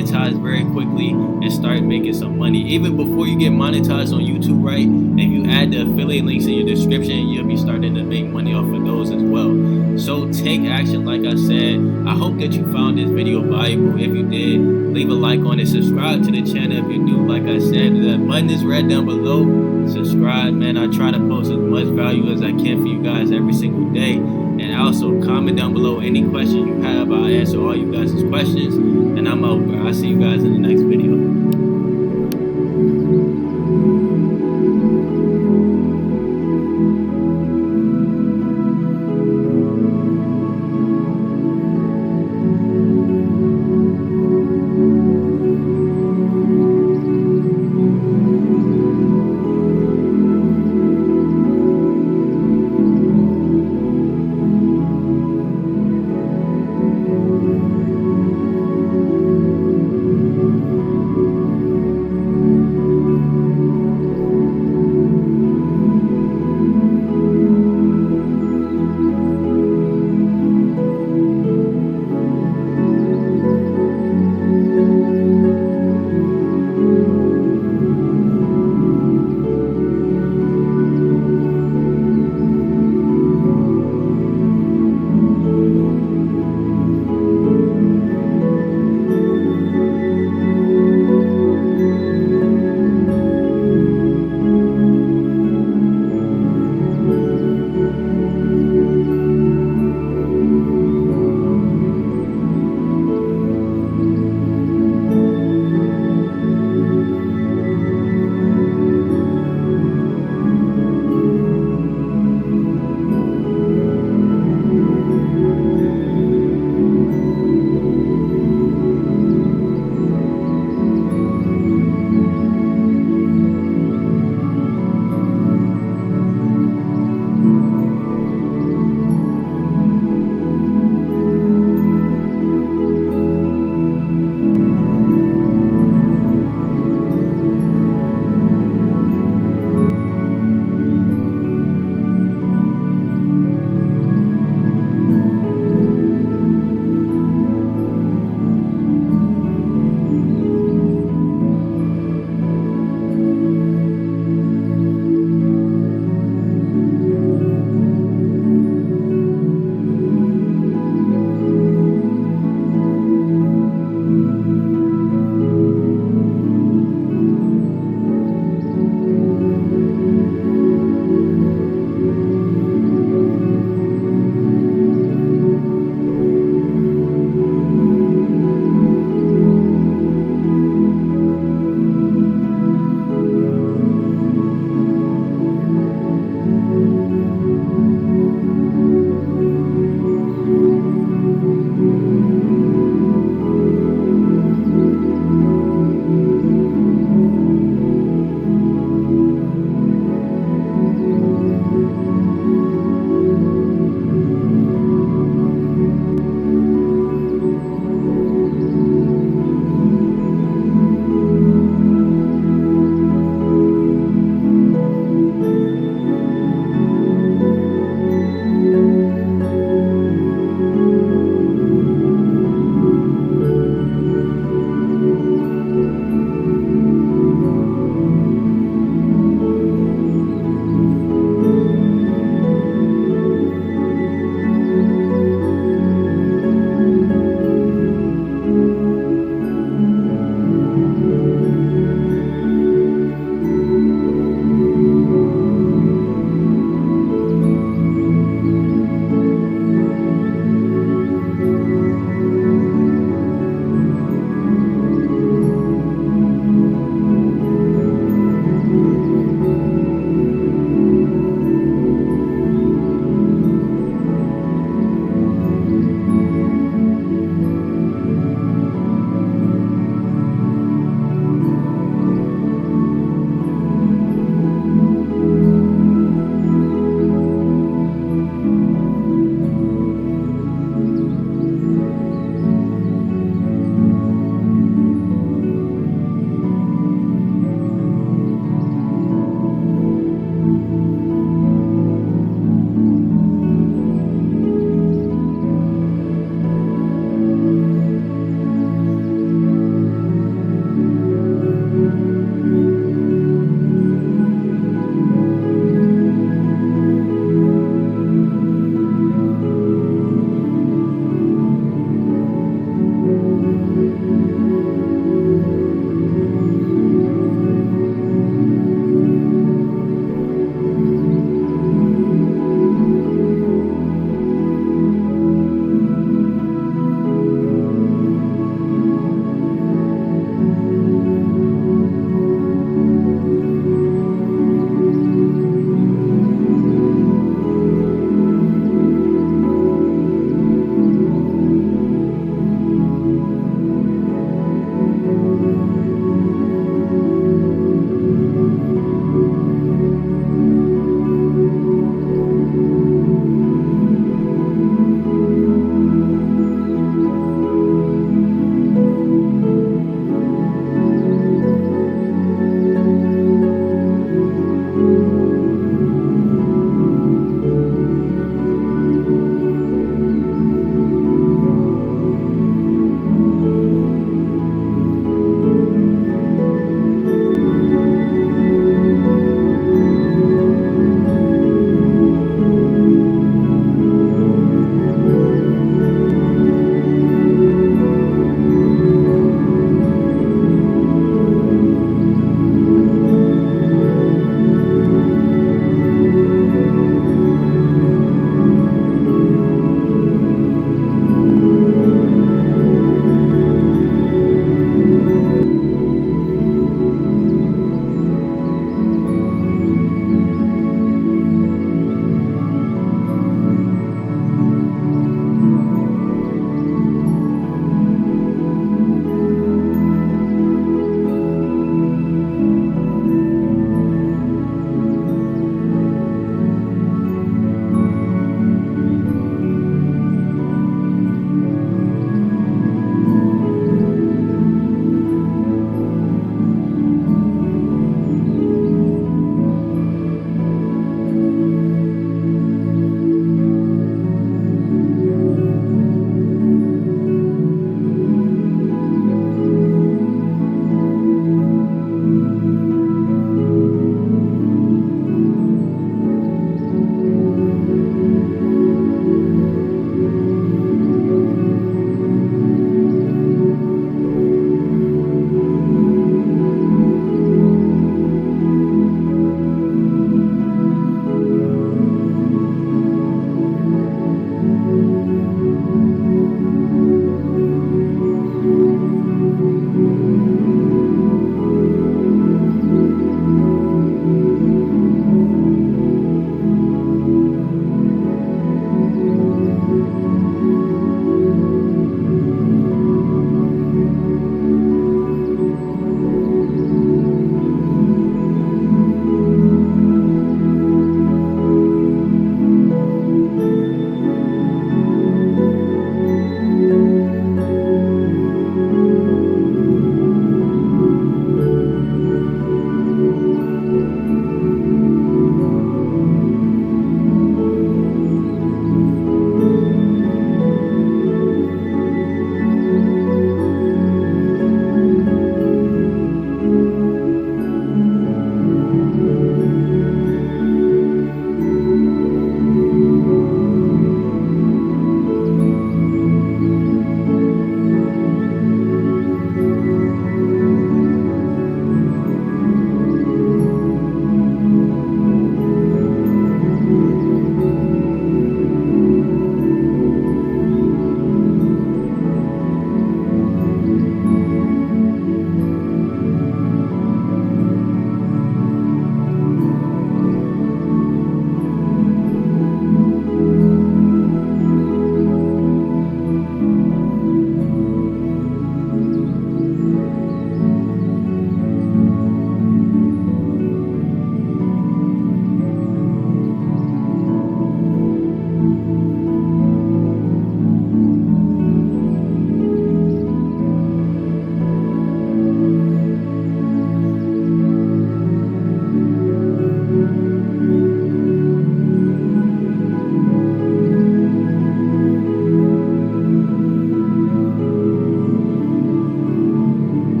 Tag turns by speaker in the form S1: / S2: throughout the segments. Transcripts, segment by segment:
S1: monetized very quickly and start making some money. Even before you get monetized on YouTube, right? If you add the affiliate links in your description, you'll be starting to make money off of those as well. So take action, like I said. I hope that you found this video valuable. If you did, leave a like on it. Subscribe to the channel if you're new. Like I said, the button is right down below. Subscribe, man. I try to post as much value as I can for you guys every single day. And also comment down below any questions you have. I'll answer all you guys' questions. And I'm out, bro. I'll see you guys in the next video.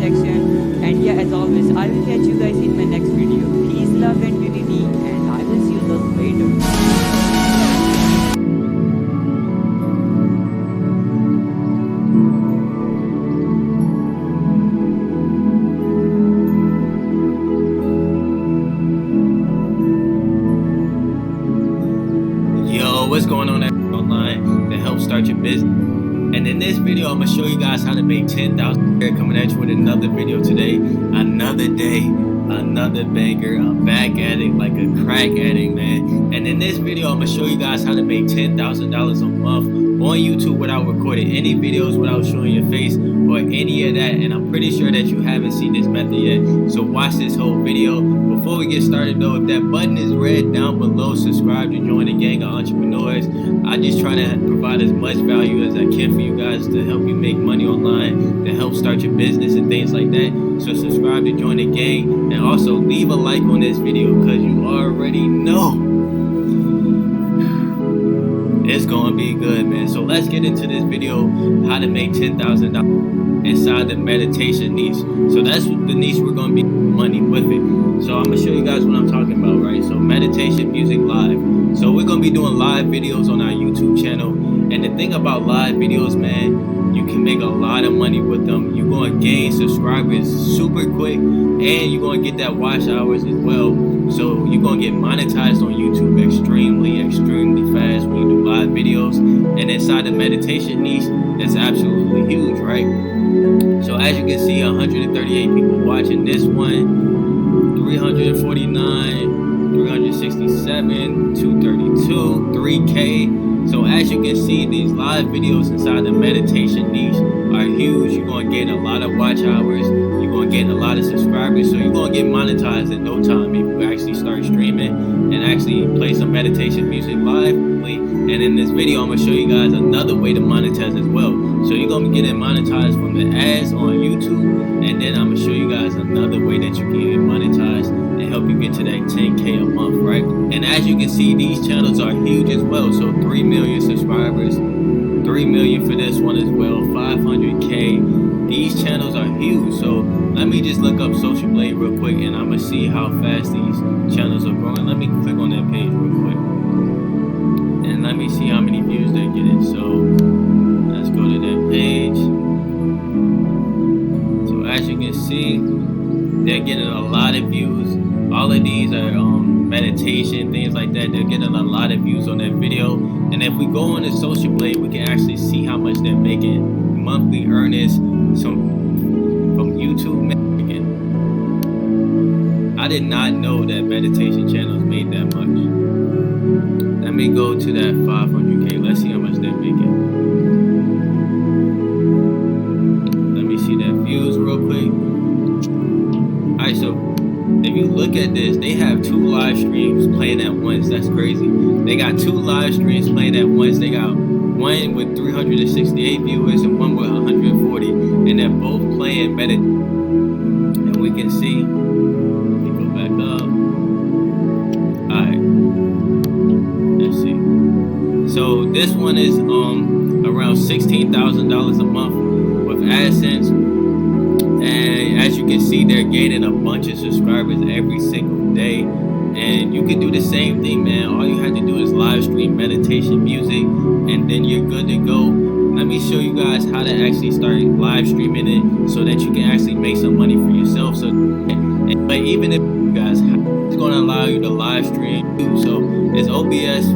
S2: section. And yeah, as always, I will catch you guys in my next video. Peace, love, and unity, and I will see you later.
S1: What's going on online to help start your business. And in this video, I'm gonna show you guys how to make 10,000. Coming at you with another video today, another day, another banger. I'm back at it like a crack addict, man. And in this video, I'm gonna show you guys how to make $10,000 a month on YouTube without recording any videos, without showing your face or any of that. And I'm pretty sure that you haven't seen this method yet, so watch this whole video. Before we get started though, if that button is red down below, subscribe to join the gang of entrepreneurs. I just try to provide as much value as I can for you guys to help you make money online, to help start your business and things like that. So subscribe to join the gang, and also leave a like on this video because you already know it's gonna be good, man. So let's get into this video, how to make $10,000 inside the meditation niche. So that's the niche we're gonna be money with it. So I'm gonna show you guys what I'm talking about, right? So meditation music live. So we're gonna be doing live videos on our YouTube channel. And the thing about live videos, man, you can make a lot of money with them. You're gonna gain subscribers super quick, and you're gonna get that watch hours as well. So you're gonna get monetized on YouTube extremely fast when you do live videos. And inside the meditation niche, it's absolutely huge, right? So as you can see, 138 people watching this one, 349, 367, 232, 3K. So as you can see, these live videos inside the meditation niche are huge. You're going to gain a lot of watch hours. You're going to gain a lot of subscribers. So you're going to get monetized in no time if you actually start streaming and actually play some meditation music live. And in this video, I'm going to show you guys another way to monetize as well. So you're going to be getting monetized from the ads on YouTube. And then I'm going to show you guys another way that you can get monetized and help you get to that 10K a month, right? And as you can see, these channels are huge as well. So 3 million subscribers, 3 million for this one as well, 500K. These channels are huge. So let me just look up Social Blade real quick, and I'm gonna see how fast these channels are growing. Let me click on that page real quick, and let me see how many views they're getting. So let's go to that page. So as you can see, they're getting a lot of views. All of these are meditation, things like that. They're getting a lot of views on that video. And if we go on the Social Blade, we can actually see how much they're making monthly earnings from YouTube making. I did not know that meditation channels made that much. Let me go to that 500K. Let's see how much they're making. Let me see that views real quick. Alright, so if you look at this, they have 2 live streams playing at once. That's crazy. They got 2 live streams playing at once. They got one with 368 viewers and one with 140. And they're both playing and we can see, let me go back up. Alright. Let's see. So this one is around $16,000 a month with AdSense. And as you can see, they're gaining a bunch of subscribers every single day. And you can do the same thing, man. All you have to do is live stream meditation music, and then you're good to go. Let me show you guys how to actually start live streaming it so that you can actually make some money for yourself. So, but even if you guys, it's going to allow you to live stream too. So it's OBS,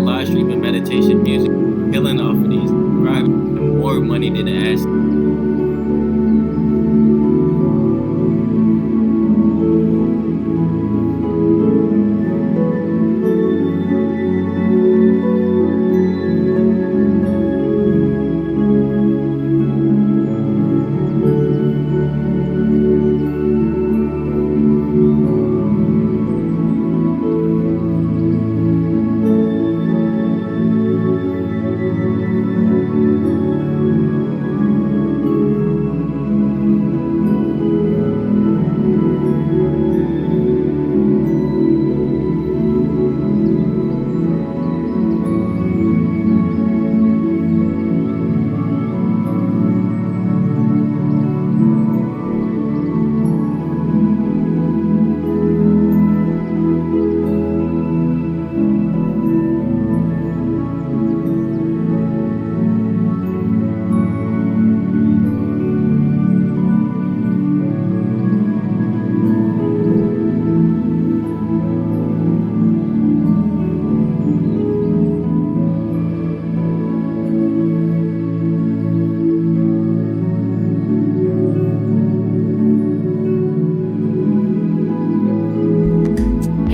S1: live streaming meditation music, killing off of these, right? More money than the ads.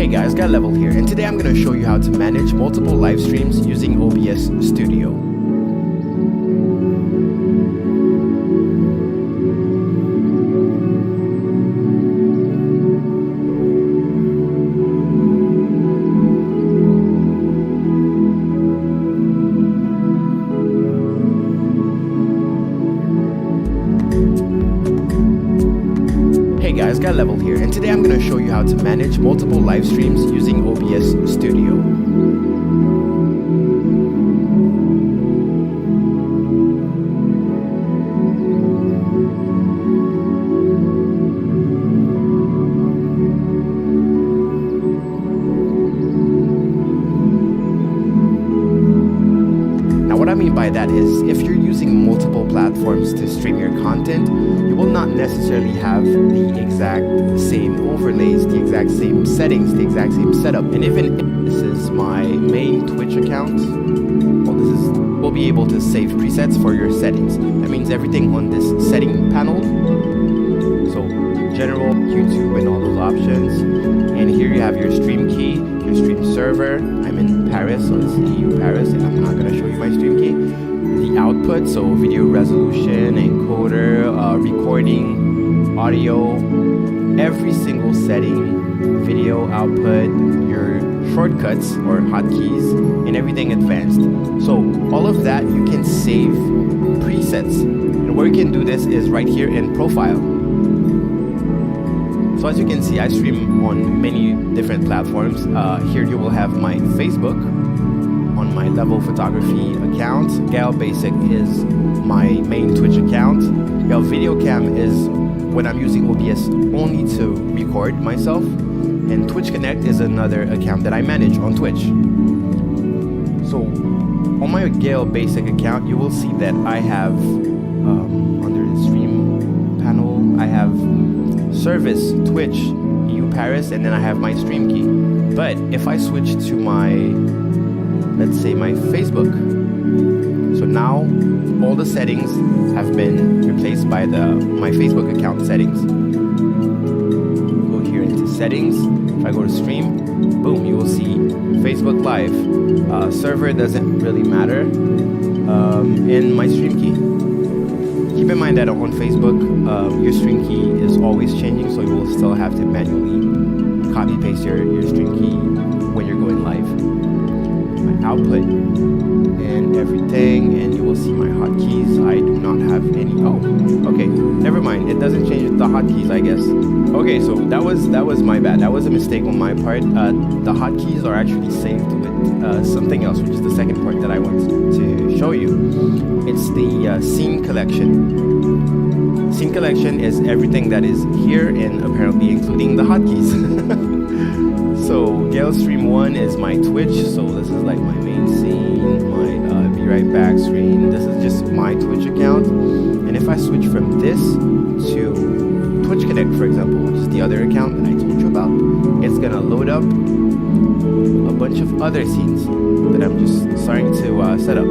S3: Hey guys, got Level here, and today I'm going to show you how to manage multiple live streams using OBS Studio. Hey guys, got Level here, and today I'm going to show you how to manage multiple live streams using OBS Studio. What I mean by that is, if you're using multiple platforms to stream your content, you will not necessarily have the exact same overlays, the exact same settings, the exact same setup. And even this is my main Twitch account, we'll be able to save presets for your settings. That means everything on this setting panel, so general, YouTube, and all those options. And here you have your stream key, your stream server. I'm in Paris, so it's EU Paris, and I'm not going to show you my stream key. The output, so video resolution, encoder, recording, audio, every single setting, video output, your shortcuts or hotkeys, and everything advanced. So all of that you can save presets. And where you can do this is right here in Profile. So as you can see, I stream on many different platforms. Here you will have my Facebook on my Level Photography account. Gal Basic is my main Twitch account. Gal Video Cam is when I'm using OBS only to record myself. And Twitch Connect is another account that I manage on Twitch. So on my Gale Basic account, you will see that I have under the stream panel, I have service, Twitch, EU Paris, and then I have my stream key. But if I switch to my, let's say my Facebook, so now all the settings have been replaced by my Facebook account settings. Go here into settings. If I go to stream, boom, you will see Facebook Live. Server doesn't really matter. And my stream key. Keep in mind that on Facebook, your stream key is always changing, so you will still have to manually copy paste your stream key when you're going live. My output and everything, and you will see my hotkeys. I do not have any. Oh, okay, never mind. It doesn't change the hotkeys, I guess. Okay, so that was my bad. That was a mistake on my part. The hotkeys are actually saved with something else, which is the second part that I want to show you. It's the scene collection. Scene collection is everything that is here, and apparently including the hotkeys. So Gale Stream 1 is my Twitch, so this is like my main scene, my Be Right Back screen. This is just my Twitch account. And if I switch from this to Twitch Connect, for example, which is the other account that I told you about, it's gonna load up a bunch of other scenes that I'm just starting to set up.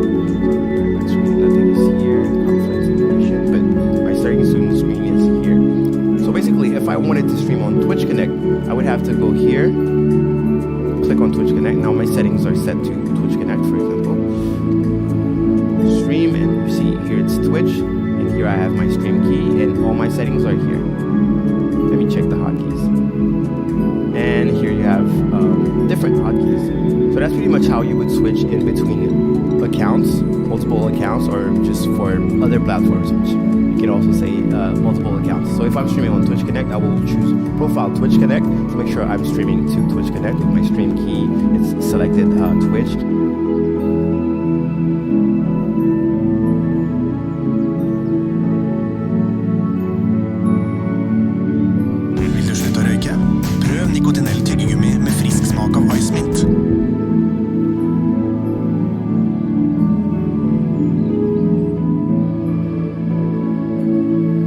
S3: Nothing is here, conference information, but my starting soon screen is here. So basically, if I wanted to stream on Twitch Connect, I would have to go here, click on Twitch Connect. Now my settings are set to Twitch Connect, for example. Stream, and you see here it's Twitch, and here I have my stream key, and all my settings are here. Let me check the hotkeys. And here you have different hotkeys. So that's pretty much how you would switch in between accounts, multiple accounts, or just for other platforms, which you can also say multiple accounts. So if I'm streaming on Twitch Connect, I will choose Profile Twitch Connect to make sure I'm streaming to Twitch Connect with my stream key. It's selected Twitch.
S4: Vil du slutte å røyke? Prøv nikotinell tyggegummi med frisk smak av Ice Mint.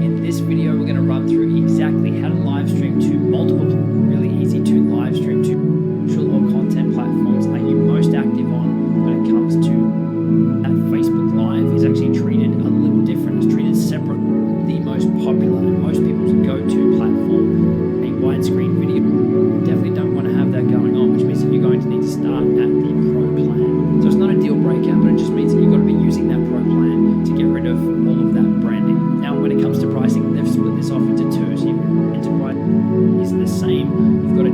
S5: In this video, we're going to run through exactly how to live stream to multiple, really easy to live stream to social or content platforms are you most active on when it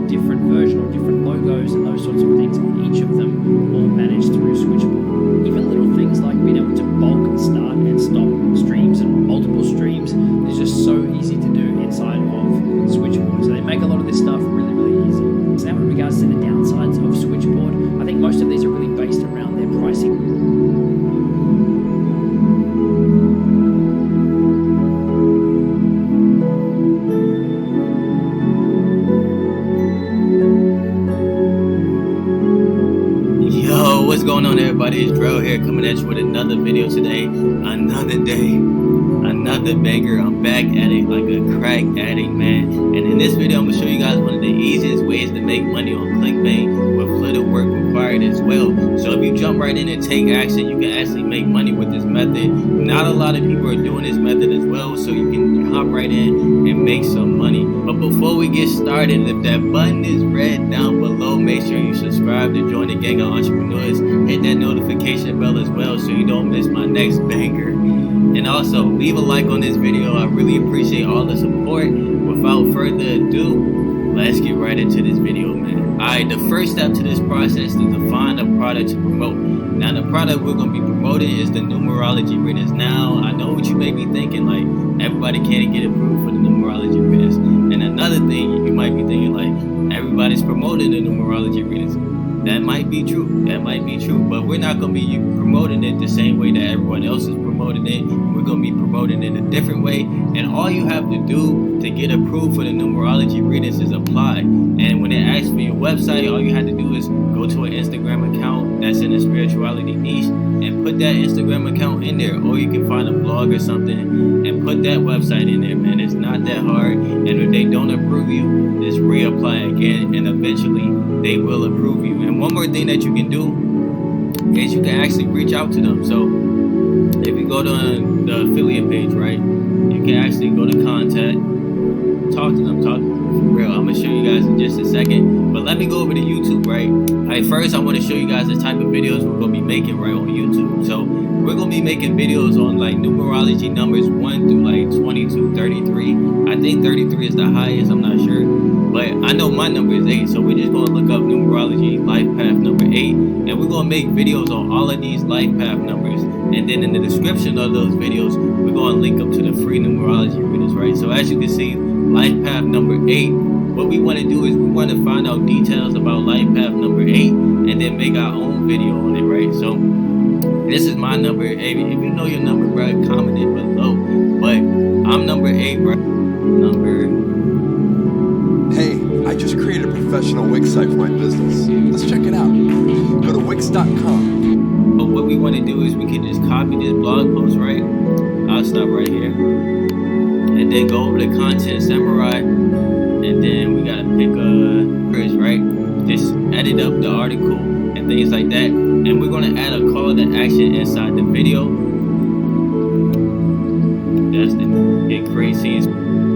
S5: different version or different logos and those sorts of things on each of them, all managed through Switchboard. Even little things like being able to bulk start and stop streams and multiple streams is just so easy to do inside of Switchboard. So they make a lot of this stuff really, really easy. So now in regards to the downsides of Switchboard, I think most of these are really based around their pricing.
S1: What's going on, everybody? It's Drell here, coming at you with another video today. Another day, another banger. I'm back at it like a crack addict, man. And in this video, I'm gonna show you guys one of the easiest ways to make money on clickbait with little work required as well. So if you jump right in and take action, you can actually make money with this method. Not a lot of people are doing this method as well, so you can hop right in and make some money. But before we get started, if that button is red down below, make sure you subscribe to join the gang of entrepreneurs. Hit that notification bell as well so you don't miss my next banger. And also, leave a like on this video. I really appreciate all the support. Without further ado, let's get right into this video, man. Alright, the first step to this process is to find a product to promote. Now, the product we're going to be promoting is the numerology readers. Now, I know what you may be thinking, like, everybody can't get approved for the numerology readers. And another thing, you might be thinking, like, everybody's promoting the numerology readers. That might be true. That might be true. But we're not going to be promoting it the same way that everyone else is promoting it. We're going to be promoting it a different way. And all you have to do to get approved for the numerology readings is apply. And when it asks for your website, all you have to do is go to an Instagram account that's in the spirituality niche and put that Instagram account in there. Or you can find a blog or something and put that website in there, man. It's not that hard. And if they don't approve you, just reapply again, and eventually they will approve you. And one more thing that you can do is you can actually reach out to them. So if you go to the affiliate page, right, you can actually go to contact, talk to them, for real. I'm gonna show you guys in just a second, but let me go over to YouTube, right? Alright, first I want to show you guys the type of videos we're gonna be making right on YouTube. So we're gonna be making videos on like numerology numbers 1 through like 22, 33. I think 33 is the highest, I'm not sure, but I know my number is 8, so we're just gonna look up numerology life path number 8, and we're gonna make videos on all of these life path numbers. And then in the description of those videos, we're gonna link up to the free numerology readers, right? So as you can see, life path number 8, what we want to do is we want to find out details about life path number 8 and then make our own video on it, right? So this is my number. If you know your number, bro, comment it below. But I'm number 8, bro.
S6: Hey, I just created a professional Wix site for my business. Let's check it out. Go to wix.com.
S1: But what we want to do is we can just copy this blog post, right? I'll stop right here. And then go over to Content Samurai. And then we gotta pick first, right? Just edit up the article and things like that. And we're gonna add a call to action inside the video. That's the create scenes,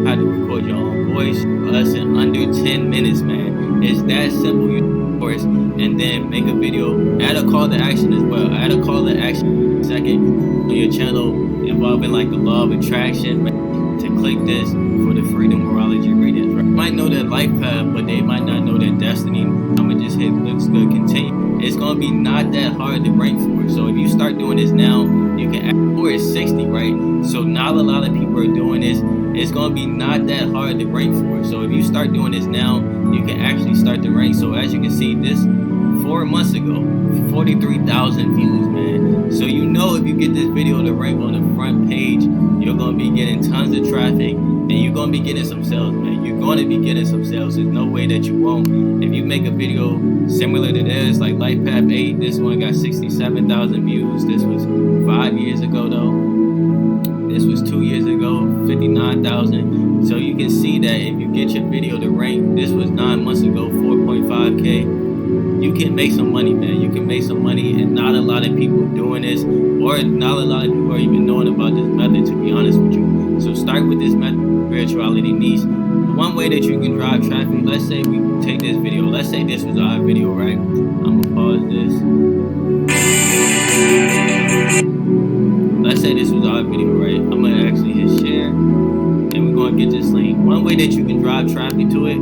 S1: how to record your own voice, us in under 10 minutes, man. It's that simple, of course. And then make a video, add a call to action as well. Add a call to action second on your channel involving like the law of attraction, man, to click this for the free numerology readings. Right? You might know their life path, but they might not know their destiny. I'm gonna just hit looks good, continue. It's gonna be not that hard to rank for. So if you start doing this now, you can score is 60, right? So not a lot of people are doing this. It's gonna be not that hard to rank for. So if you start doing this now, you can actually start to rank. So as you can see, this 4 months ago, 43,000 views, man. So you know if you get this video to rank on the front page, you're gonna be getting tons of traffic and you're gonna be getting some sales, man. You're gonna be getting some sales. There's no way that you won't. If you make a video similar to this, like Life Path 8, this one got 67,000 views. This was 5 years ago though. This was 2 years ago, 59,000. So you can see that if you get your video to rank, this was 9 months ago, 4.5K. You can make some money, man. You can make some money, and not a lot of people doing this, or not a lot of people are even knowing about this method, to be honest with you. So start with this method, spirituality niche. One way that you can drive traffic, let's say we take this video, let's say this was our video, right? I'm gonna pause this. Let's say this was our video, right? I'm gonna actually hit share, and we're gonna get this link. One way that you can drive traffic to it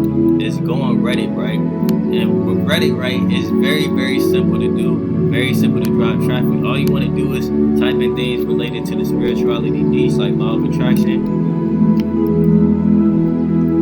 S1: is go on Reddit, right? And with Reddit, right, is very, very simple to do, very simple to drive traffic. All you want to do is type in things related to the spirituality niche, like law of attraction.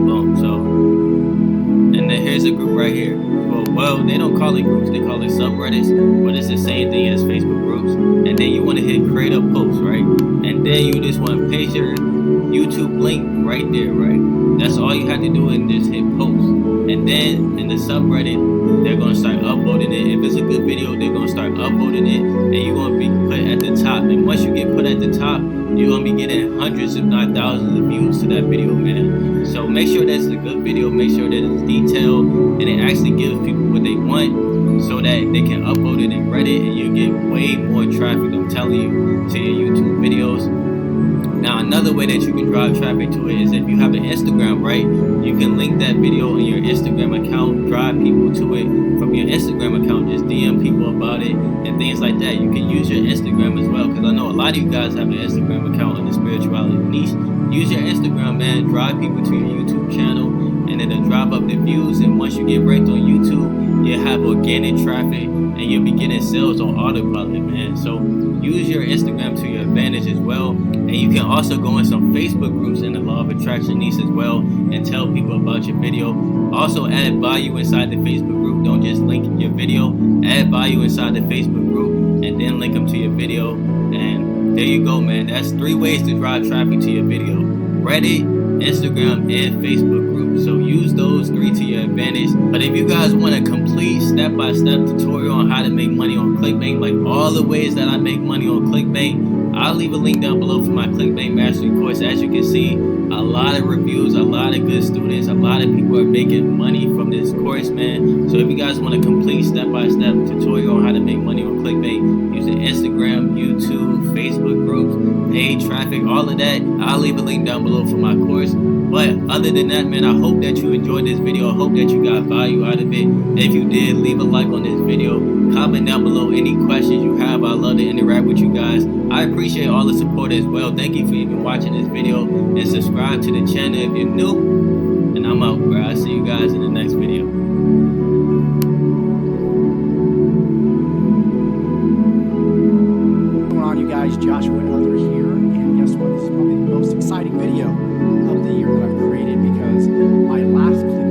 S1: Boom. So, and then here's a group right here. Well, they don't call it groups, they call it subreddits, but it's the same thing as Facebook groups. And then you want to hit create a post, right? And then you just want to paste your YouTube link right there, right? That's all you have to do, and just hit post. And then in the subreddit, they're going to start uploading it. If it's a good video, they're going to start uploading it, and you're going to be put at the top. And once you get put at the top, you're going to be getting hundreds, if not thousands, of views to that video, man. So make sure that's a good video. Make sure that it's detailed, and it actually gives people what they want, so that they can upload it in Reddit, and you get way more traffic, I'm telling you, to your YouTube videos. Now, another way that you can drive traffic to it is if you have an Instagram, right? You can link that video in your Instagram account, drive people to it from your Instagram account, just DM people about it and things like that. You can use your Instagram as well, because I know a lot of you guys have an Instagram account on the spirituality niche. Use your Instagram, man. Drive people to your YouTube channel, and it'll drive up the views. And once you get ranked on YouTube, you'll have organic traffic, and you'll be getting sales on autopilot, man. So use your Instagram to your advantage as well. And you can also go in some Facebook groups in the law of attraction niche as well, and tell people about your video. Also add value inside the Facebook group. Don't just link your video. Add value inside the Facebook group, and then link them to your video. And there you go, man. That's 3 ways to drive traffic to your video: Reddit, Instagram, and Facebook group. So use those 3 to your advantage. But if you guys want a complete step-by-step tutorial on how to make money on clickbait, like all the ways that I make money on clickbait, I'll leave a link down below for my clickbait mastery course. As you can see, a lot of reviews, a lot of good students, a lot of people are making money from this course, man. So if you guys want a complete step-by-step tutorial on how to make money on clickbait using Instagram, YouTube, Facebook groups, paid traffic, all of that, I'll leave a link down below for my course. But other than that, man, I hope that you enjoyed this video. I hope that you got value out of it. If you did, leave a like on this video. Comment down below any questions you have. I love to interact with you guys. I appreciate all the support as well. Thank you for even watching this video, and subscribe to the channel if you're new. And I'm out, bro. I'll see you guys in the next video.
S7: What's going on, you guys? Joshua Elder here, and guess what? This is probably the most exciting video of the year that I've created, because my last clickbait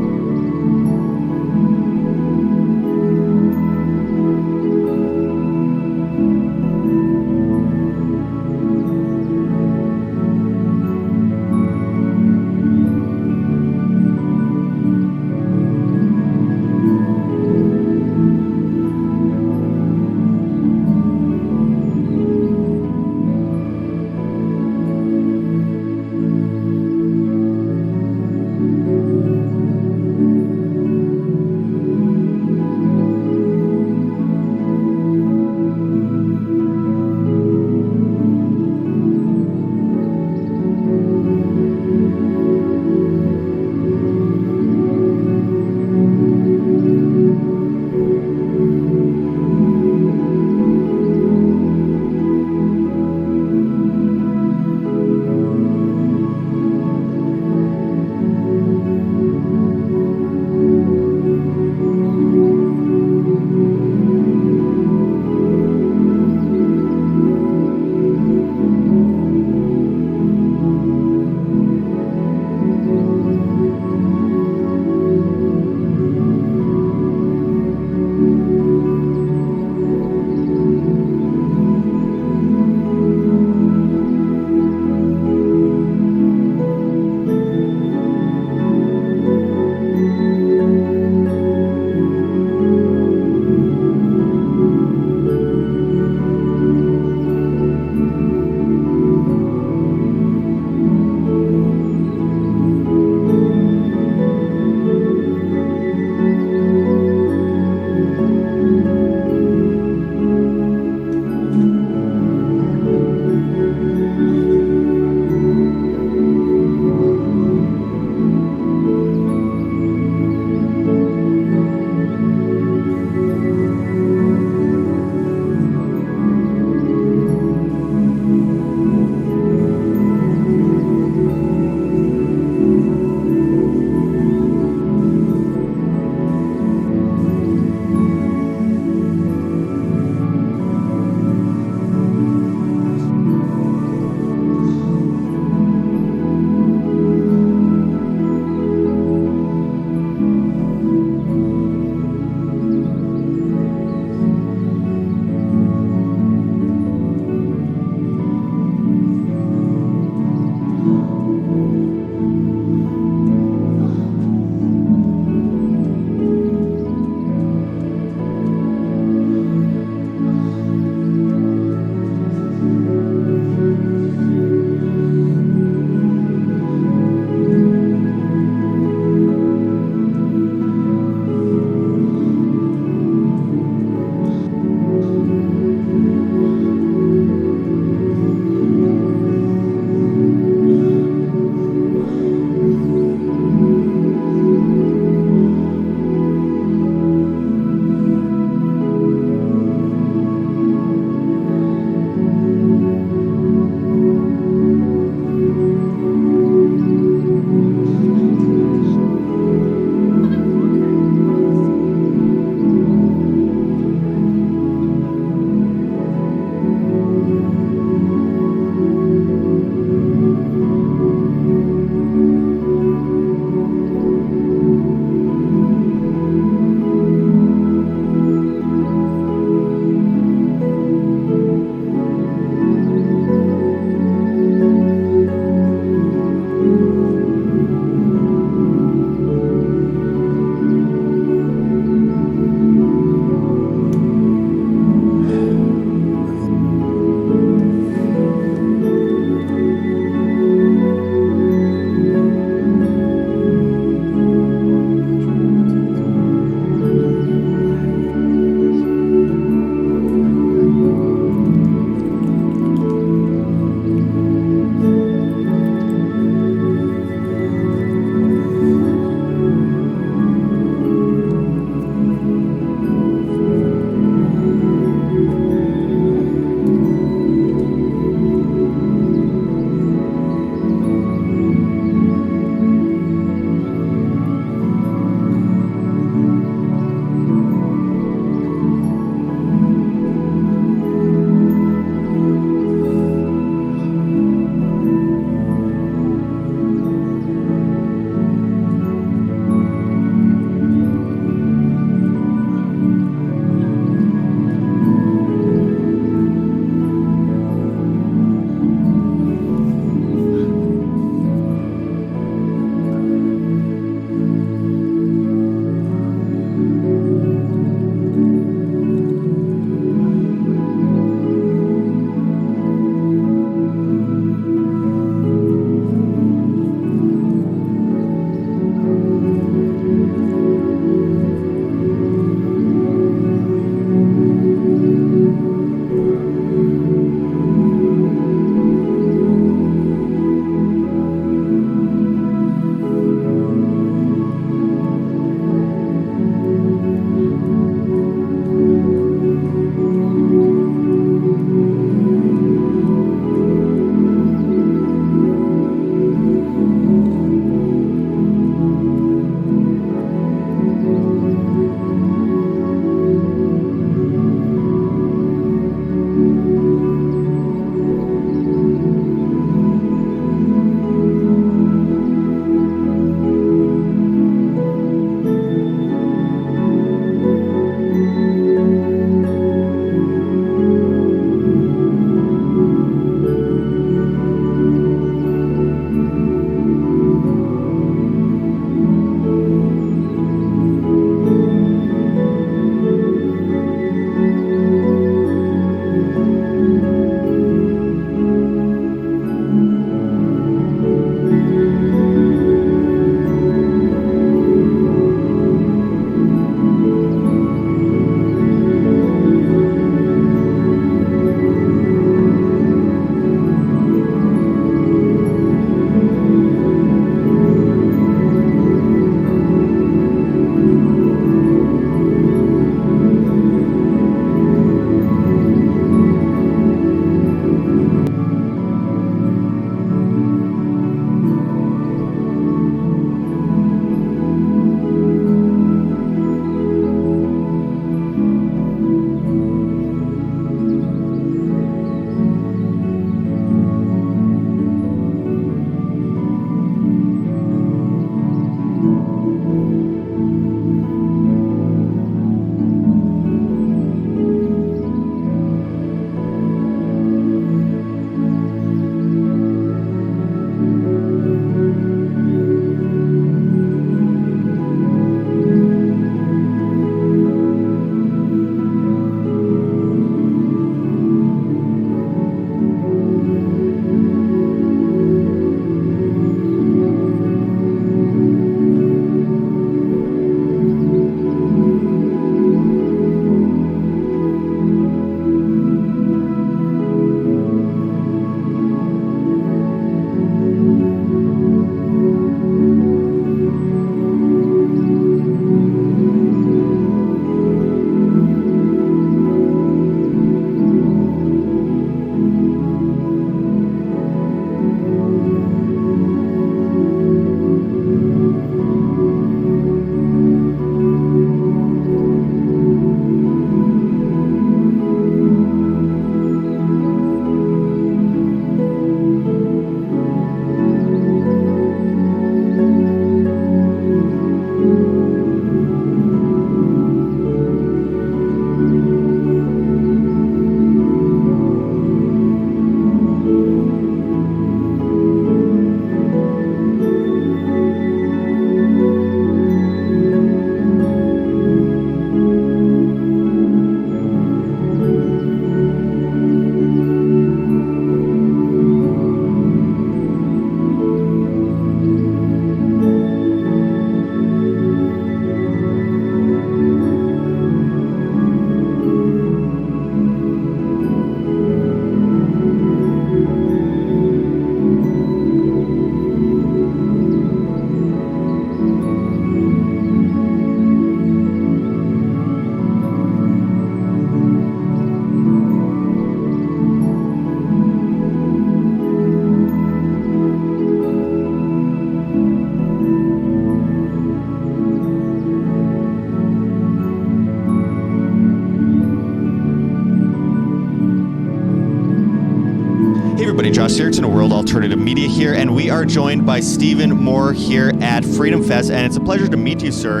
S3: Search in a World Alternative Media here, and we are joined by Stephen Moore here at Freedom Fest, and it's a pleasure to meet you, sir.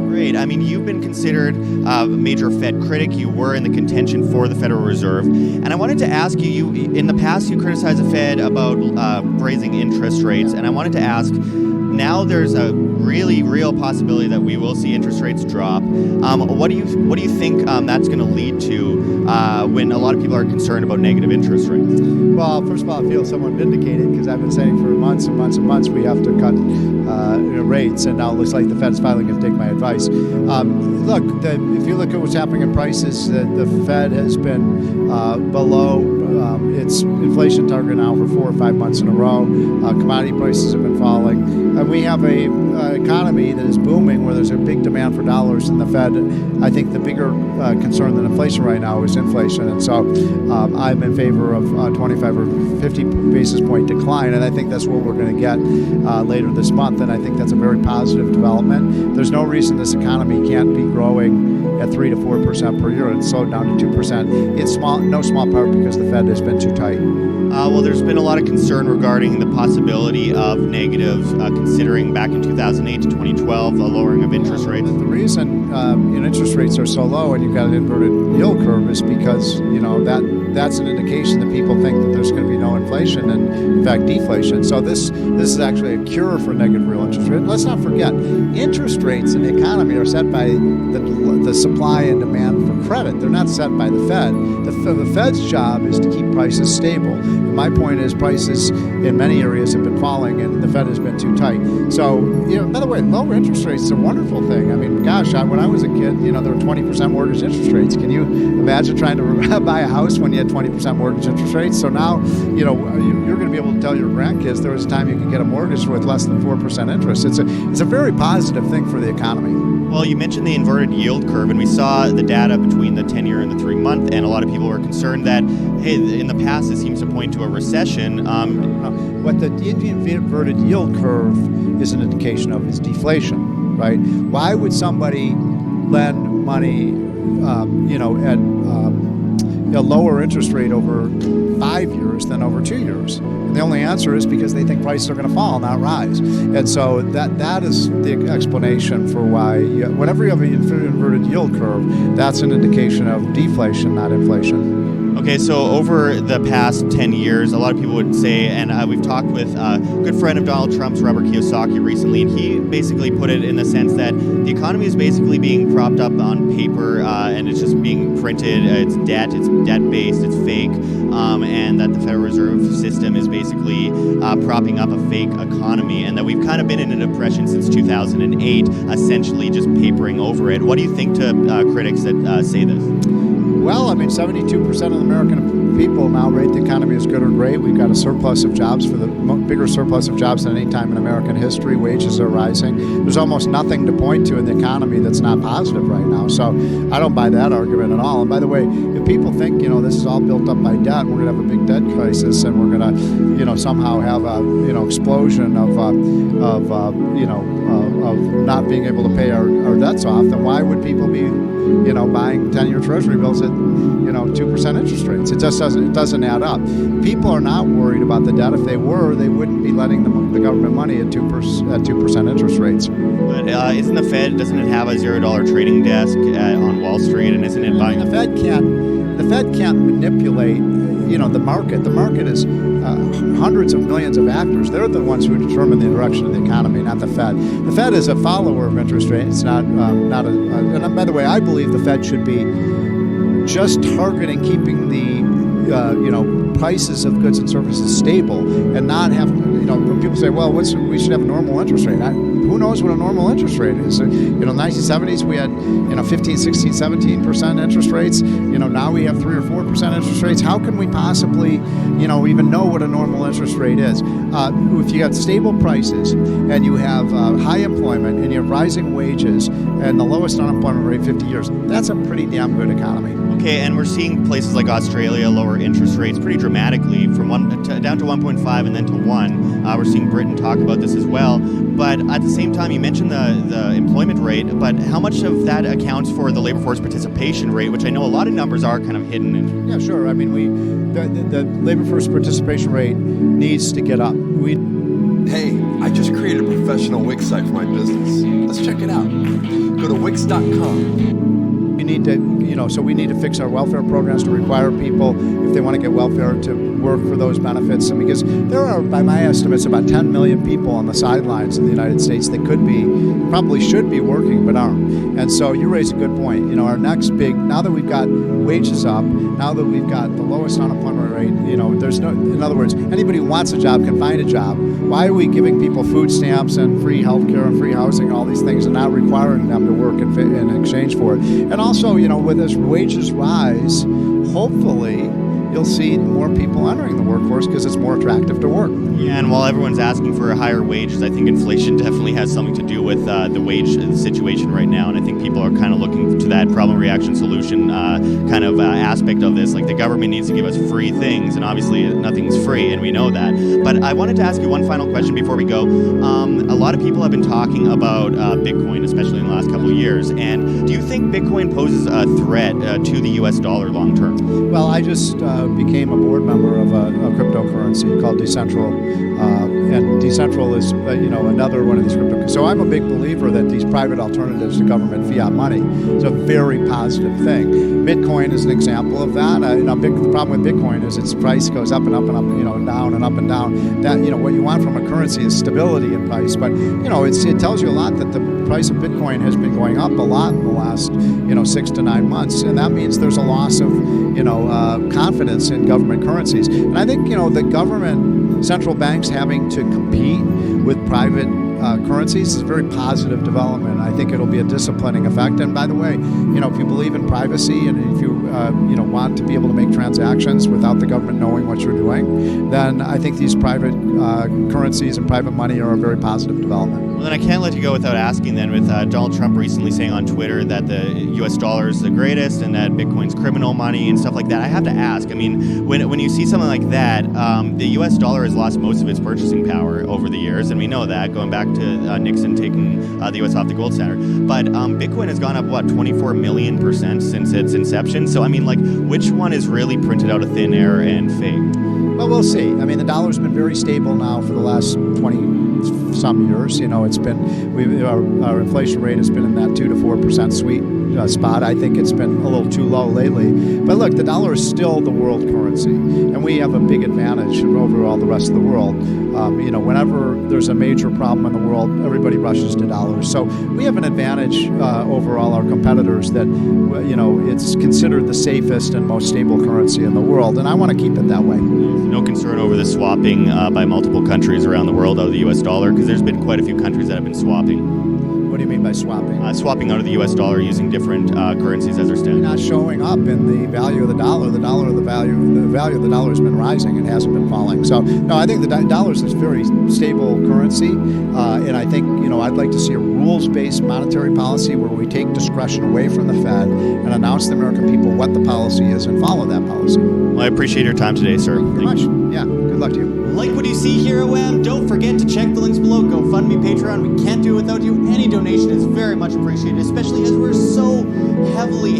S3: Great. I mean, you've been considered a major Fed critic. You were in the contention for the Federal Reserve, and I wanted to ask you, in the past you criticized the Fed about raising interest rates, and I wanted to ask, now there's a really real possibility that we will see interest rates drop. What do you think that's going to lead to when a lot of people are concerned about negative interest rates?
S8: Well, first of all, I feel somewhat vindicated because I've been saying for months and months and months we have to cut rates, and now it looks like the Fed's finally going to take my advice. Look, if you look at what's happening in prices, the Fed has been below its inflation target now for 4 or 5 months in a row. Commodity prices have been falling, and we have a economy that is booming where there's a big demand for dollars, and the Fed, I think the bigger concern than inflation right now is inflation, and so I'm in favor of 25 or 50 basis point decline, and I think that's what we're going to get later this month, and I think that's a very positive development. There's no reason this economy can't be growing at 3 to 4% per year. It's slowed down to 2%. It's no small part because the Fed has been too tight.
S3: Well, there's been a lot of concern regarding the possibility of negatives, considering back in 2008 to 2012, a lowering of interest rates.
S8: The reason interest rates are so low and you've got an inverted yield curve is because that's an indication that people think that there's going to be no inflation and, in fact, deflation. So this is actually a cure for negative real interest rate. Let's not forget, interest rates in the economy are set by the supply and demand for credit. They're not set by the Fed. The Fed's job is to keep prices stable. And my point is prices in many areas have been falling and the Fed has been too tight. So, by the way, lower interest rates is a wonderful thing. I mean, gosh, when I was a kid, there were 20% mortgage interest rates. Can you imagine trying to buy a house when you had 20% mortgage interest rates? So now, you're going to be able to tell your grandkids there was a time you could get a mortgage with less than 4% interest. It's a very positive thing for the economy.
S3: Well, you mentioned the inverted yield curve, and we saw the data between the 10-year and the 3-month, and a lot of people were concerned that, hey, in the past it seems to point to a recession.
S8: What the inverted yield curve is an indication of is deflation, right? Why would somebody lend money, at a lower interest rate over 5 years than over 2 years? And the only answer is because they think prices are going to fall, not rise. And so that is the explanation for why, whenever you have an inverted yield curve, that's an indication of deflation, not inflation.
S3: Okay, so over the past 10 years, a lot of people would say, and we've talked with a good friend of Donald Trump's, Robert Kiyosaki, recently, and he basically put it in the sense that the economy is basically being propped up on paper, and it's just being printed. It's debt-based, it's fake, and that the Federal Reserve System is basically propping up a fake economy, and that we've kind of been in a depression since 2008, essentially just papering over it. What do you think to critics that say this?
S8: Well, 72% of the American people now rate the economy as good or great. We've got a surplus of jobs, for the bigger surplus of jobs than any time in American history. Wages are rising. There's almost nothing to point to in the economy that's not positive right now. So I don't buy that argument at all. And by the way, if people think, this is all built up by debt, we're going to have a big debt crisis, and we're going to, somehow have a, explosion of not being able to pay our debts off, then why would people be, buying 10-year Treasury bills at, 2% interest rates? It just doesn't add up. People are not worried about the debt. If they were, they wouldn't be lending the government money at 2% interest rates.
S3: But isn't the Fed, doesn't it have a $0 trading desk on Wall Street, and isn't it buying?
S8: The Fed can't manipulate, the market. The market is hundreds of millions of actors. They're the ones who determine the direction of the economy, not the Fed. The Fed is a follower of interest rates, not and by the way, I believe the Fed should be just targeting keeping the prices of goods and services stable, and not have when people say, well, we should have a normal interest rate. Who knows what a normal interest rate is? In the 1970s we had 15, 16, 17% interest rates. Now we have 3 or 4% interest rates. How can we possibly even know what a normal interest rate is? If you have stable prices and you have high employment and you have rising wages and the lowest unemployment rate 50 years, that's a pretty damn good economy.
S3: Okay, and we're seeing places like Australia lower interest rates pretty dramatically from down to 1.5 and then to 1. We're seeing Britain talk about this as well. But at the same time, you mentioned the employment rate, but how much of that accounts for the labor force participation rate, which I know a lot of numbers are kind of hidden?
S8: Yeah, sure. I mean, the labor force participation rate needs to get up.
S6: Hey, I just created a professional Wix site for my business. Let's check it out. Go to Wix.com.
S8: We need to fix our welfare programs to require people, if they want to get welfare, to work for those benefits. And because there are, by my estimates, about 10 million people on the sidelines in the United States that probably should be working but aren't. And so you raise a good point. Our next now that we've got wages up, now that we've got the lowest unemployment rate, in other words, anybody who wants a job can find a job. Why are we giving people food stamps and free healthcare and free housing and all these things and not requiring them to work in exchange for it? And also, with as wages rise, hopefully you'll see more people entering the workforce because it's more attractive to work.
S3: Yeah, and while everyone's asking for higher wages, I think inflation definitely has something to do with the wage situation right now. And I think people are kind of looking to that problem reaction solution aspect of this. Like, the government needs to give us free things, and obviously nothing's free, and we know that. But I wanted to ask you one final question before we go. A lot of people have been talking about Bitcoin, especially in the last couple of years. And do you think Bitcoin poses a threat to the U.S. dollar long term?
S8: Well, I just became a board member of a cryptocurrency called Decentral, and Decentral is another one of these cryptocurrencies. So I'm a big believer that these private alternatives to government fiat money is a very positive thing. Bitcoin is an example of that. The problem with Bitcoin is its price goes up and up and up, down and up and down. That what you want from a currency is stability in price, but it tells you a lot that the price of Bitcoin has been going up a lot in the last 6 to 9 months, and that means there's a loss of confidence in government currencies. And I think the government, central banks having to compete with private currencies is a very positive development. I think it'll be a disciplining effect. And by the way, if you believe in privacy and if you want to be able to make transactions without the government knowing what you're doing, then I think these private currencies and private money are a very positive development.
S3: Well, then I can't let you go without asking then, with Donald Trump recently saying on Twitter that the U.S. dollar is the greatest and that Bitcoin's criminal money and stuff like that. I have to ask, when you see something like that, the U.S. dollar has lost most of its purchasing power over the years, and we know that, going back to Nixon taking the U.S. off the gold standard. But Bitcoin has gone up, 24 million% since its inception? So, which one is really printed out of thin air and fake?
S8: Well, we'll see. The dollar's been very stable now for the last 20-some years. It's been, our inflation rate has been in that 2 to 4% sweet spot. I think it's been a little too low lately. But look, the dollar is still the world currency, and we have a big advantage over all the rest of the world. Whenever there's a major problem in the world, everybody rushes to dollars. So we have an advantage over all our competitors that, it's considered the safest and most stable currency in the world, and I want to keep it that way.
S3: No concern over the swapping by multiple countries around the world out of the U.S. dollar, because there's been quite a few countries that have been swapping.
S8: What do you mean by swapping?
S3: Swapping out of the U.S. dollar using different currencies as their standard.
S8: Not showing up in the value of the dollar. The value of the dollar has been rising. It hasn't been falling. So, no, I think the dollar is a very stable currency. And I think, I'd like to see a rules-based monetary policy where we take discretion away from the Fed and announce to the American people what the policy is and follow that policy.
S3: Well, I appreciate your time today, sir.
S8: Thank you very much. Yeah, good luck to you.
S3: Like what you see here at WAM, don't forget to check the links below. GoFundMe, Patreon. We can't do it without you. Any donation is very much appreciated, especially as we're so heavily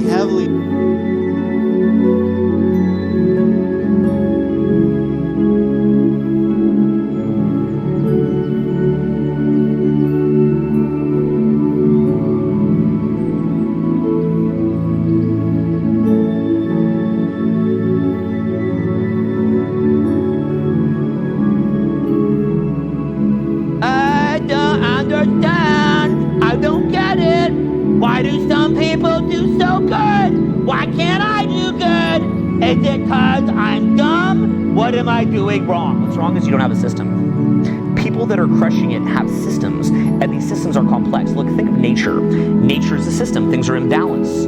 S2: I don't get it. Why do some people do so good? Why can't I do good? Is it because I'm dumb? What am I doing wrong?
S9: What's wrong is you don't have a system. People that are crushing it have systems, and these systems are complex. Look, think of nature. Nature is a system. Things are in balance.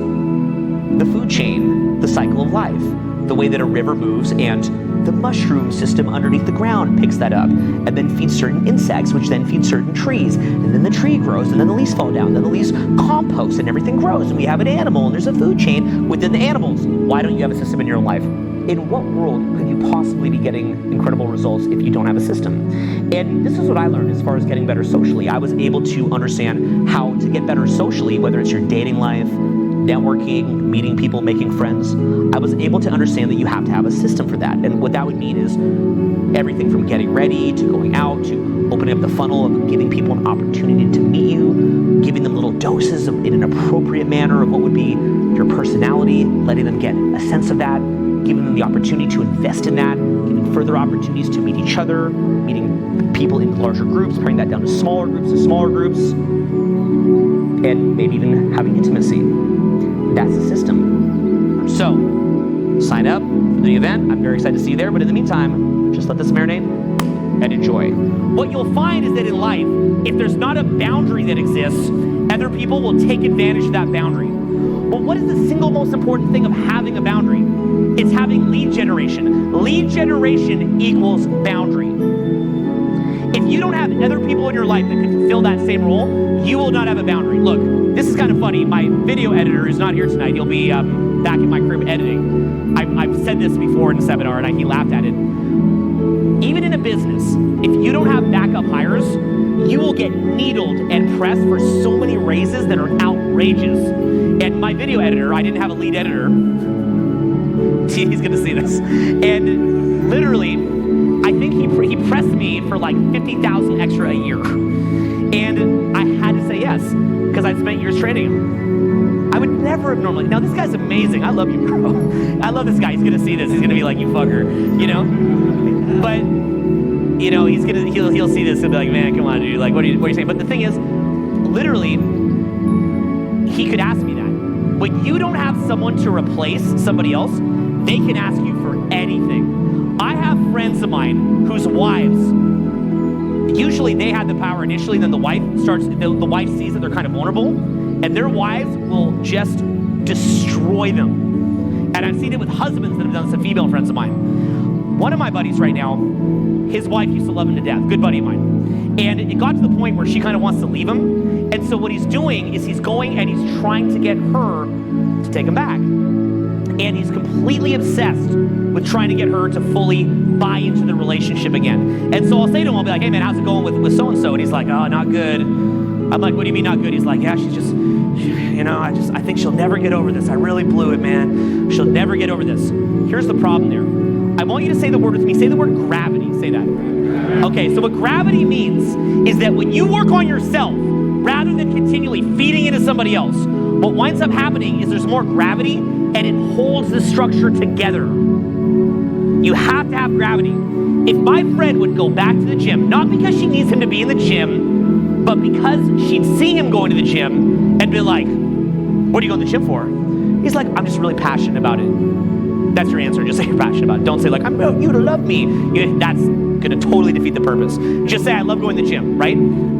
S9: The food chain, the cycle of life, the way that a river moves and The mushroom system underneath the ground picks that up and then feeds certain insects, which then feed certain trees. And then the tree grows, and then the leaves fall down. Then the leaves compost, and everything grows. And we have an animal, and there's a food chain within the animals. Why don't you have a system in your own life? In what world could you possibly be getting incredible results if you don't have a system? And this is what I learned as far as getting better socially. I was able to understand how to get better socially, whether it's your dating life, networking, meeting people, making friends. I was able to understand that you have to have a system for that. And what that would mean is everything from getting ready to going out to opening up the funnel of giving people an opportunity to meet you, giving them little doses in an appropriate manner of what would be your personality, letting them get a sense of that, giving them the opportunity to invest in that, giving further opportunities to meet each other, meeting people in larger groups, paring that down to smaller groups, and maybe even having intimacy. That's the system. So, sign up for the event. I'm very excited to see you there, but in the meantime, just let this marinate and enjoy. What you'll find is that in life, if there's not a boundary that exists, other people will take advantage of that boundary. But what is the single most important thing of having a boundary? It's having lead generation. Lead generation equals boundary. If you don't have other people in your life that can fill that same role, you will not have a boundary. Look, this is kind of funny. My video editor is not here tonight. He'll be back in my crib editing. I've said this before in a seminar, and he laughed at it. Even in a business, if you don't have backup hires, you will get needled and pressed for so many raises that are outrageous. And my video editor, I didn't have a lead editor. He's gonna see this. And literally, I think he pressed me for like $50,000 extra a year. And I had to say yes, because I'd spent years training him. I would never have normally. Now, this guy's amazing. I love you, bro. I love this guy. He's gonna see this. He's gonna be like, you fucker, you know? But, you know, he'll see this and be like, man, come on, dude. Like, what are you saying? But the thing is, literally, he could ask me that. When you don't have someone to replace somebody else, they can ask you for anything. I have friends of mine whose wives, usually they had the power initially, then the wife sees that they're kind of vulnerable, and their wives will just destroy them. And I've seen it with husbands that have done this to female friends of mine. One of my buddies right now, his wife used to love him to death, good buddy of mine. And it got to the point where she kind of wants to leave him. And so what he's doing is he's going and he's trying to get her to take him back. And he's completely obsessed with trying to get her to fully buy into the relationship again. And so I'll say to him, I'll be like, hey man, how's it going with so-and-so? And he's like, oh, not good. I'm like, what do you mean not good? He's like, yeah, she's just, you know, I think she'll never get over this. I really blew it, man. She'll never get over this. Here's the problem there. I want you to say the word with me. Say the word gravity. Say that. Okay, so what gravity means is that when you work on yourself, rather than continually feeding into somebody else, what winds up happening is there's more gravity and it holds the structure together. You have to have gravity. If my friend would go back to the gym, not because she needs him to be in the gym, but because she'd see him going to the gym and be like, what are you going to the gym for? He's like, I'm just really passionate about it. That's your answer. Just say you're passionate about it. Don't say like, I want you to love me. That's going to totally defeat the purpose. Just say, I love going to the gym, right?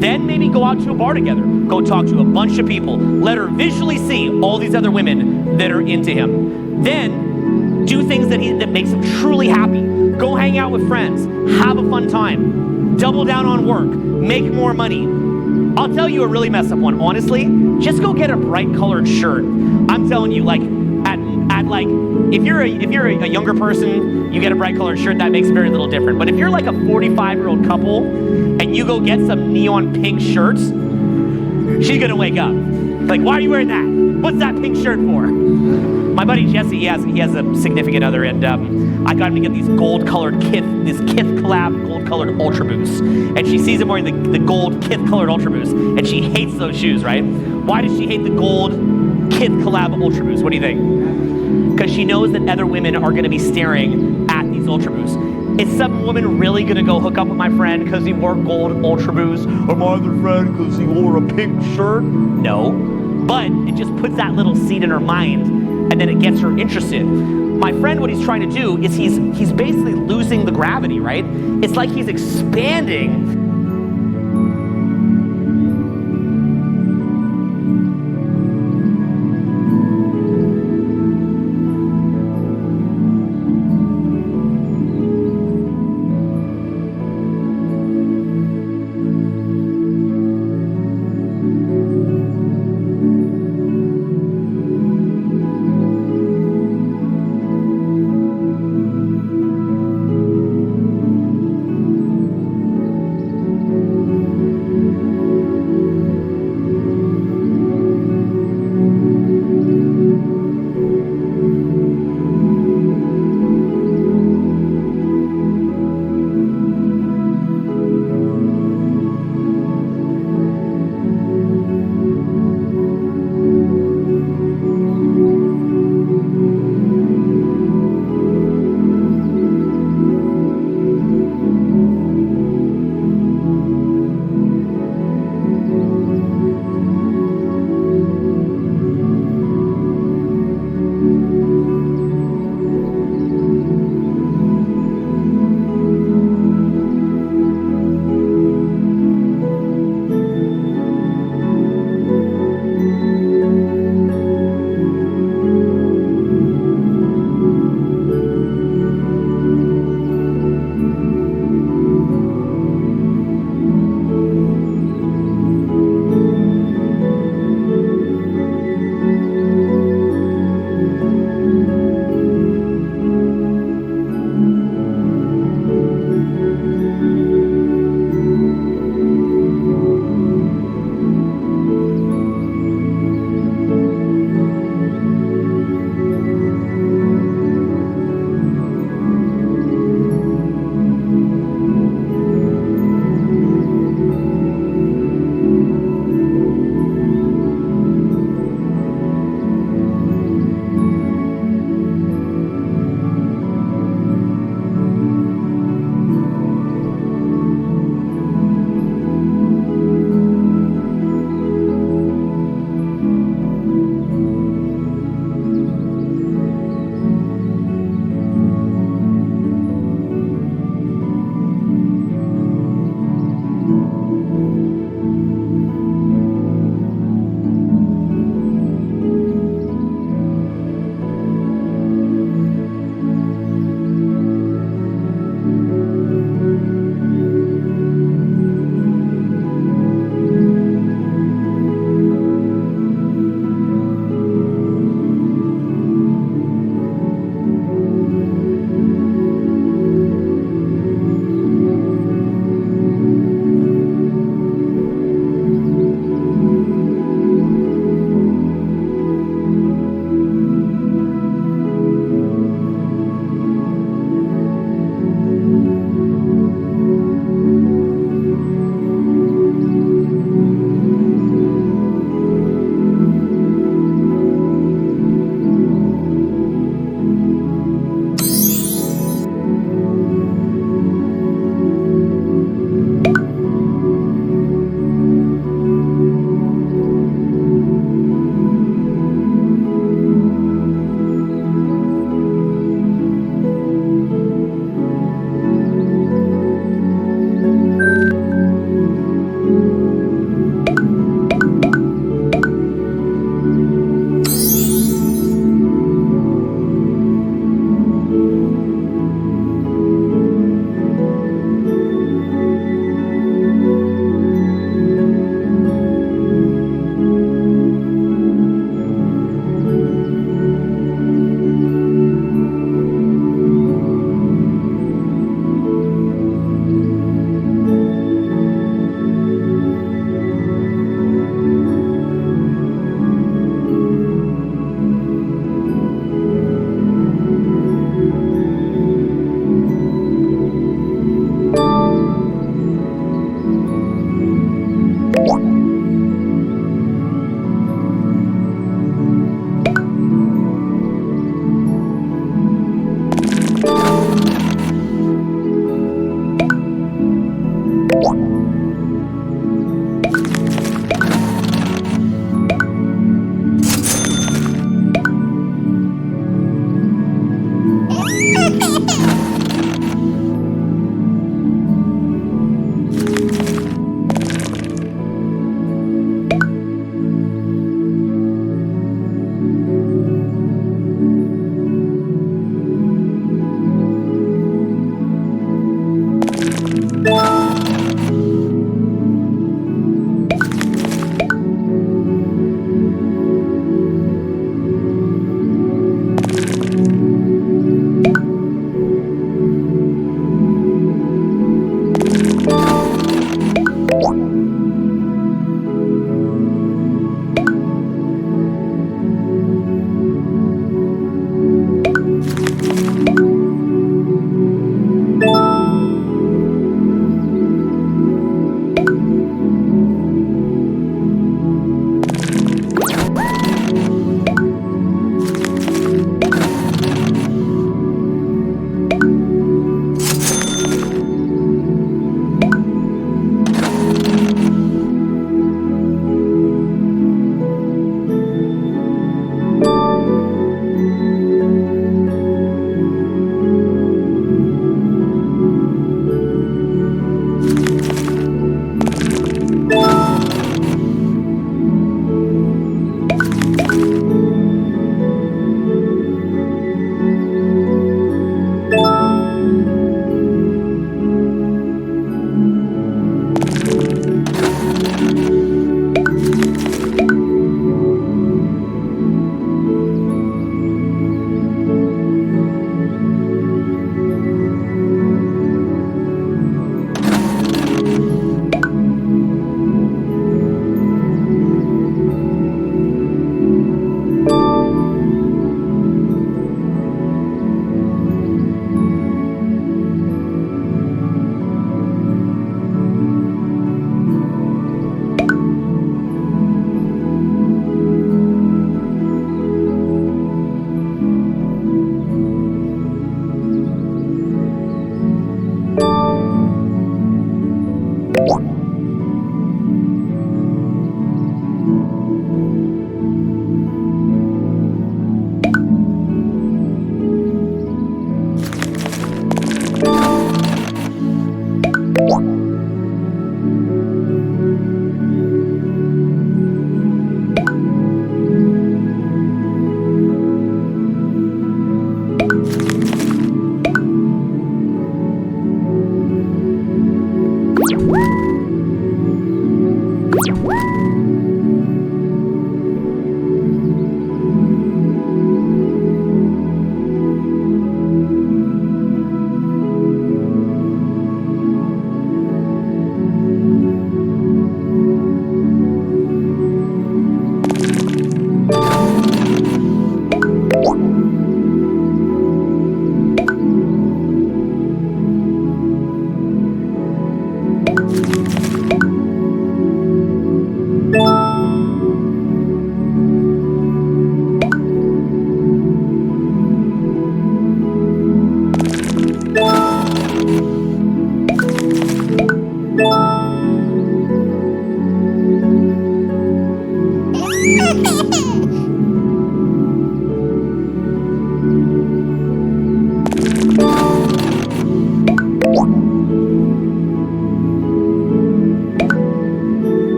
S9: Then maybe go out to a bar together. Go talk to a bunch of people. Let her visually see all these other women that are into him. Then do things that makes him truly happy. Go hang out with friends. Have a fun time. Double down on work. Make more money. I'll tell you a really messed up one. Honestly, just go get a bright colored shirt. I'm telling you, like, at like, if you're a younger person, you get a bright colored shirt, that makes very little difference. But if you're like a 45-year-old couple and you go get some neon pink shirts, she's gonna wake up. Like, why are you wearing that? What's that pink shirt for? My buddy Jesse, he has a significant other, and I got him to get these gold-colored Kith collab gold-colored Ultra Boosts. And she sees him wearing the gold Kith colored Ultra Boosts, and she hates those shoes, right? Why does she hate the gold Kith collab Ultra Boosts? What do you think? Because she knows that other women are going to be staring at these Ultra Boosts. Is some woman really going to go hook up with my friend because he wore gold Ultra Boosts, or my other friend because he wore a pink shirt? No. But it just puts that little seed in her mind, and then it gets her interested. My friend, what he's trying to do is he's basically losing the gravity, right? It's like he's expanding.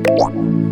S9: What?